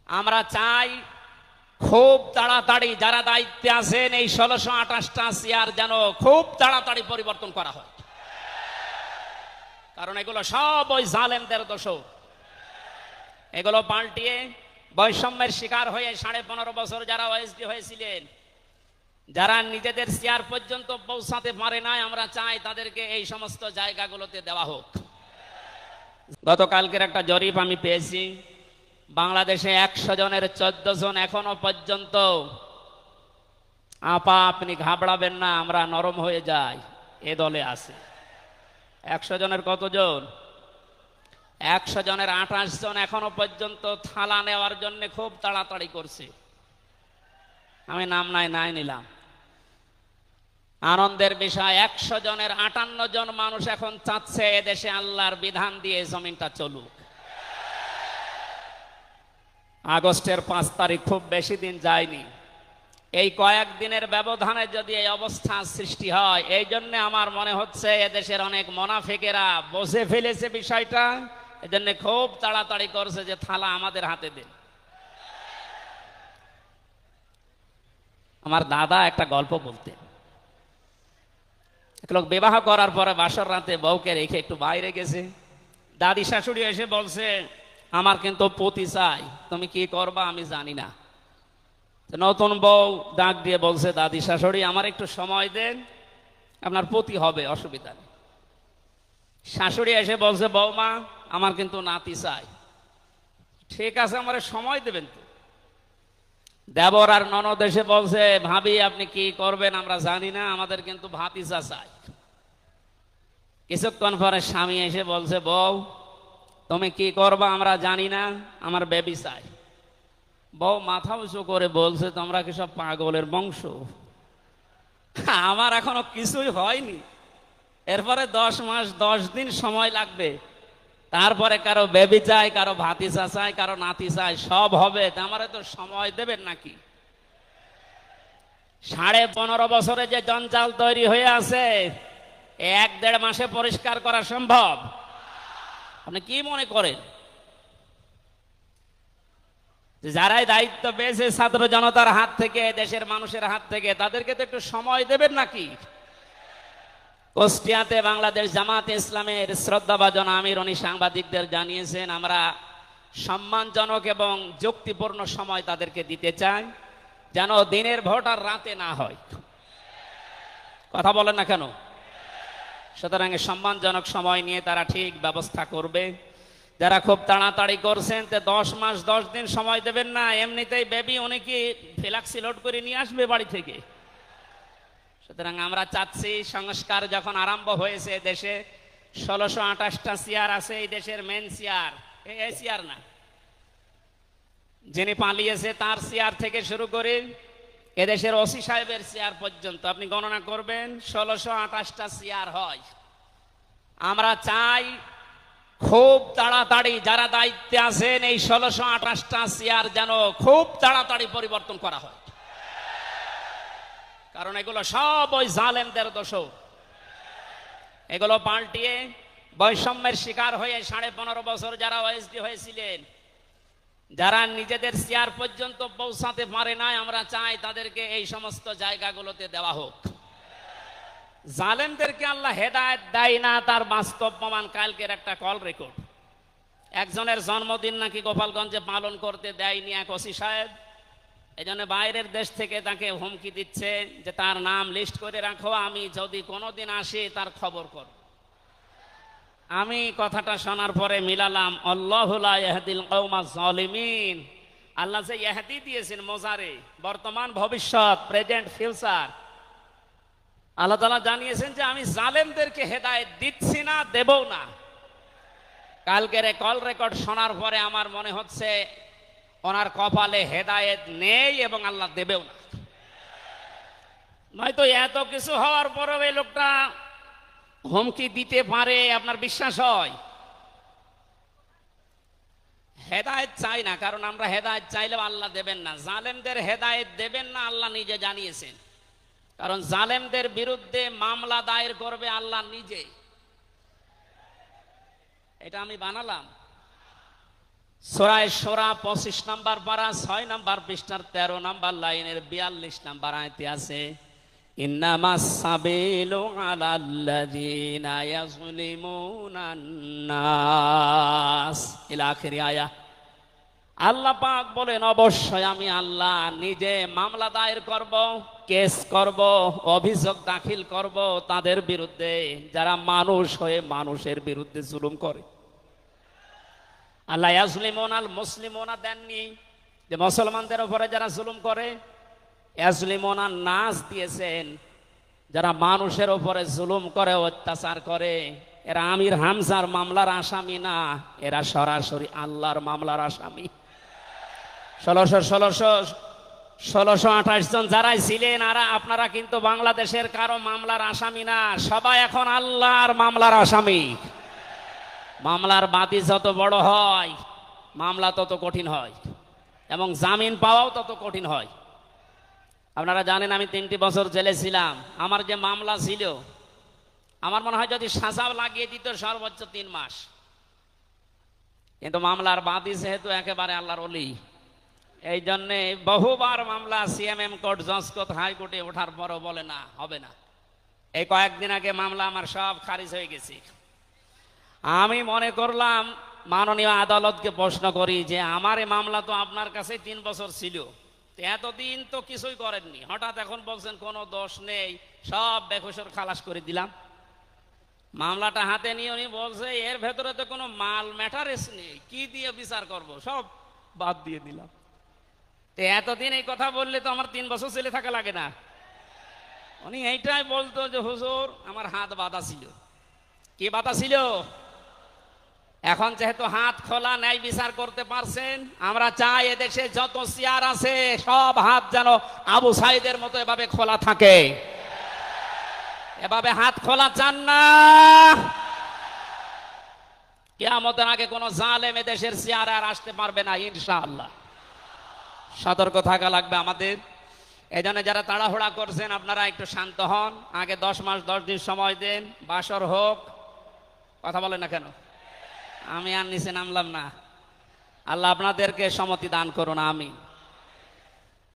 আমরা চাই খুব তাড়াতাড়ি যারা দায়িত্বে আছেন এই 1628টা চেয়ার যেন খুব তাড়াতাড়ি পরিবর্তন করা হয়, কারণ এগুলো সব ওই জালেমদের দোষ। এগুলো পাল্টিয়ে বৈষম্যের শিকার হয়ে 15.5 বছর যারা ওএসডি হয়েছিলেন, যারা নিজেদের চেয়ার পর্যন্ত পৌঁছাতে পারে নাই, আমরা চাই তাদেরকে এই সমস্ত জায়গাগুলোতে দেওয়া হোক। গতকালকের একটা জরিপ আমি পেয়েছি, বাংলাদেশে 100 জনের 14 জন এখনো পর্যন্ত আপা আপনি ঘাবড়াবেন না আমরা নরম হয়ে যাই এ দলে আছে। 100 জনের কতজন? 100 জনের 28 জন এখনো পর্যন্ত থালা নেওয়ার জন্য খুব তাড়াতাড়ি করছে। আমি নাম নাই নিলাম। আনন্দের বিষয় 100 জনের 58 জন মানুষ এখন চাচ্ছে এদেশে আল্লাহর বিধান দিয়ে জমিনটা চলুক। আগস্টের 5 তারিখ খুব বেশি দিন যায়নি, এই কয়েকদিনের ব্যবধানে যদি এই অবস্থা সৃষ্টি হয়, এই জন্য আমার মনে হচ্ছে এদেশের অনেক মুনাফিকেরা বুঝে ফেলেছে বিষয়টা, এজন্য খুব তাড়াতাড়ি করছে যে থালা আমাদের হাতে দিন। আমার দাদা একটা গল্প বলতেন, এক লোক বিবাহ করার পরে বাসর রাতে বউকে রেখে একটু বাইরে গেছে, দাদি শাশুড়ি এসে বলছে আমার কিন্তু পতি চাই, তুমি কি করবা আমি জানি না। নতুন বউ ডাক দিয়ে বলছে দাদি শাশুড়ি আমার একটু সময় দেন, আপনার পতি হবে, অসুবিধা নেই। শাশুড়ি এসে বলছে বৌমা আমার কিন্তু নাতি চাই। ঠিক আছে আমার সময় দেবেন তো। দেবর আর ননদ এসে বলছে ভাবি আপনি কি করবেন আমরা জানি না, আমাদের কিন্তু ভাতিজা চাই। কিছুক্ষণ পরে স্বামী এসে বলছে বউ তুমি কি করবা আমরা জানি না, আমার বেবি চাই। বউ মাথা উঁচু করে বলছে তোমরা কি সব পাগলের বংশ, আমার এখনো কিছুই হয়নি, এরপরে 10 মাস 10 দিন সময় লাগবে, তারপরে কারো বেবি চাই, কারো ভাতিজা চাই, কারো নাতি চাই, সব হবে, আমারে তো সময় দেবেন নাকি? 15.5 বছরে যে জঞ্জাল তৈরি হয়ে আছে 1-1.5 মাসে পরিষ্কার করা সম্ভব? আপনি কি মনে করেন? যারাই দায়িত্ব পেয়েছে ছাত্র জনতার হাত থেকে, দেশের মানুষের হাত থেকে, তাদেরকে তো একটু সময় দেবেন নাকি? কুষ্টিয়াতে বাংলাদেশ জামাতে ইসলামের শ্রদ্ধাভাজন আমির উনি সাংবাদিকদের জানিয়েছেন আমরা সম্মানজনক এবং যুক্তিপূর্ণ সময় তাদেরকে দিতে চাই, যেন দিনের ভোট আর রাতে না হয়। কথা বলেন না কেন? সুতরাং সম্মানজনক সময় নিয়ে তারা ঠিক ব্যবস্থা করবে। যারা খুব তাড়াতাড়ি করছেন তে 10 মাস 10 দিন সময় দেবেন না, এমনিতেই বেবি অনেকে ফ্লেক্সি লোড করে নিয়ে আসবে বাড়ি থেকে। সুতরাং আমরা চাচ্ছি সংস্কার যখন আরম্ভ হয়েছে, দেশে 1628টা চেয়ার আছে, এই দেশের মেন চেয়ার, এই চেয়ার না, যিনি পালিয়েছে তার চেয়ার থেকে শুরু করে এদেশের ওসি সাহেবের চেয়ার পর্যন্ত আপনি গণনা করবেন 1628টা চেয়ার হয়। আমরা চাই খুব তাড়াতাড়ি যারা দায়িত্বে আছেন এই 1628টা চেয়ার যেন খুব তাড়াতাড়ি পরিবর্তন করা হয়, কারণ এগুলো সব ওই জালেমদের দোষ। এগুলো পাল্টিয়ে বৈষম্যের শিকার হয়ে 15.5 বছর যারা ওএসডি হয়েছিলেন, যারা নিজেদের চেয়ার পর্যন্ত পৌঁছাতে পারে নাই, আমরা চাই তাদেরকে এই সমস্ত জায়গাগুলোতে দেওয়া হোক। জালেমদেরকে আল্লাহ হেদায়েত দেয় না, তার বাস্তব প্রমাণ কালকের একটা কল রেকর্ড। একজনের জন্মদিন নাকি গোপালগঞ্জে পালন করতে দেয়নি এক ওসি সাহেব, এই জন্য বাইরের দেশ থেকে তাকে হুমকি দিচ্ছে যে তার নাম লিস্ট করে রাখো, আমি যদি কোনোদিন আসি তার খবর করব। আমি কথাটা শোনার পরে মিলালাম আল্লাহু লা ইয়াহদিল কওমাজ জালিমিন, আল্লাহ যে ইহদি দিয়েছেন মোজারে, বর্তমান ভবিষ্যৎ, প্রেজেন্ট ফিউচার, আল্লাহ তাআলা জানিয়েছেন যে আমি জালেমদেরকে হেদায়েত দিচ্ছি না, দেবও না। কালকের কল রেকর্ড শোনার পরে আমার মনে হচ্ছে ওনার কপালে হেদায়েত নেই এবং আল্লাহ দেবেও না। নয়তো এত কিছু হওয়ার পরেও এই লোকটা হুমকি দিতে পারে আপনার বিশ্বাস হয়? হেদায়েত চাই না, কারণ আমরা হেদায়েত চাইলেও আল্লাহ দেবেন না। জালেমদের হেদায়েত দেবেন না আল্লাহ নিজে জানিয়েছেন, কারণ জালেমদের বিরুদ্ধে মামলা দায়ের করবে আল্লাহ নিজে। এটা আমি বানালাম? সূরা শূরা 25 নম্বর পারা 6 নম্বর পৃষ্ঠার 13 নম্বর লাইনের 42 নম্বর আয়াতে আছে, ইন্নামাস সাবিলু আলাল্লাযিনা ইয়াযলিমুনান নাস ইলা আখিরি আয়া। আল্লাহ পাক বলেন, অবশ্যই আমি আল্লাহ নিজে মামলা দায়ের করব, কেস করব, অভিযোগ দাখিল করব তাদের বিরুদ্ধে যারা মানুষ হয়ে মানুষের বিরুদ্ধে জুলুম করে। আল্লাহ ইয়াজলিমুন আল মুসলিমুনা দেননি যে মুসলমানদের উপরে যারা জুলুম করে, ইয়াজলিমুন আন নাস দিয়েছেন যারা মানুষের উপরে জুলুম করে, অত্যাচার করে। এরা আমির হামজার মামলার আসামি না, এরা সরাসরি আল্লাহর মামলার আসামি। 1628 জন যারাই ছিলেন আপনারা কিন্তু বাংলাদেশের কারো মামলার আসামি না, সবাই এখন আল্লাহর মামলার আসামি। মামলার বাদী যত বড় হয় মামলা তত কঠিন হয় এবং জামিন পাওয়াও তত কঠিন হয়। আপনারা জানেন আমি 3টি বছর জেলে ছিলাম। আমার যে মামলা ছিল, আমার মনে হয় যদি সাজাও লাগিয়ে দিত সর্বোচ্চ 3 মাস। কিন্তু মামলার বাদী যেহেতু একেবারে আল্লাহর ওলি, এই জন্যে বহুবার মামলা সিএমএম কোর্ট, জজ কোর্ট, হাইকোর্টে ওঠার পরও বলে না, হবে না। এই কয়েকদিন আগে মামলা আমার সব খারিজ হয়ে গেছে। আমি মনে করলাম মাননীয় আদালতকে প্রশ্ন করি যে আমার এই মামলা তো আপনার কাছে 3 বছর ছিল, এতদিন তো কিছুই করেননি, হঠাৎ এখন বলছেন কোনো দোষ নেই, সব বেকসুর খালাস করে দিলাম। মামলাটা হাতে নিয়ে উনি বলছে এর ভেতরে তো কোনো মাল ম্যাটারেস নেই, কি দিয়ে বিচার করব, সব বাদ দিয়ে দিলাম। তো এতদিন এই কথা বললে তো আমার 3 বছর জেলে থাকা লাগে না। উনি এইটাই বলতো যে হুজুর আমার হাত বাঁধা ছিল। কি বাঁধা ছিল? এখন যেহেতু হাত খোলা, ন্যায় বিচার করতে পারছেন, আমরা চাই এদেশে যত চেয়ার আছে সব হাত যেন আবু সাইদের মতো এভাবে খোলা থাকে। এভাবে হাত খোলা চান না? কিয়ামতের আগে কোন জালেম এদেশের চেয়ারে আর আসতে পারবে না ইনশাআল্লাহ। সতর্ক থাকা লাগবে আমাদের। এই জন্য যারা তাড়াহুড়া করছেন আপনারা একটু শান্ত হন, আগে 10 মাস 10 দিন সময় দেন, বাসর হোক। কথা বলেন না কেন? আমি আর নিচে নামলাম না। আল্লাহ আপনাদেরকে সম্মতি দান করুন, আমিন।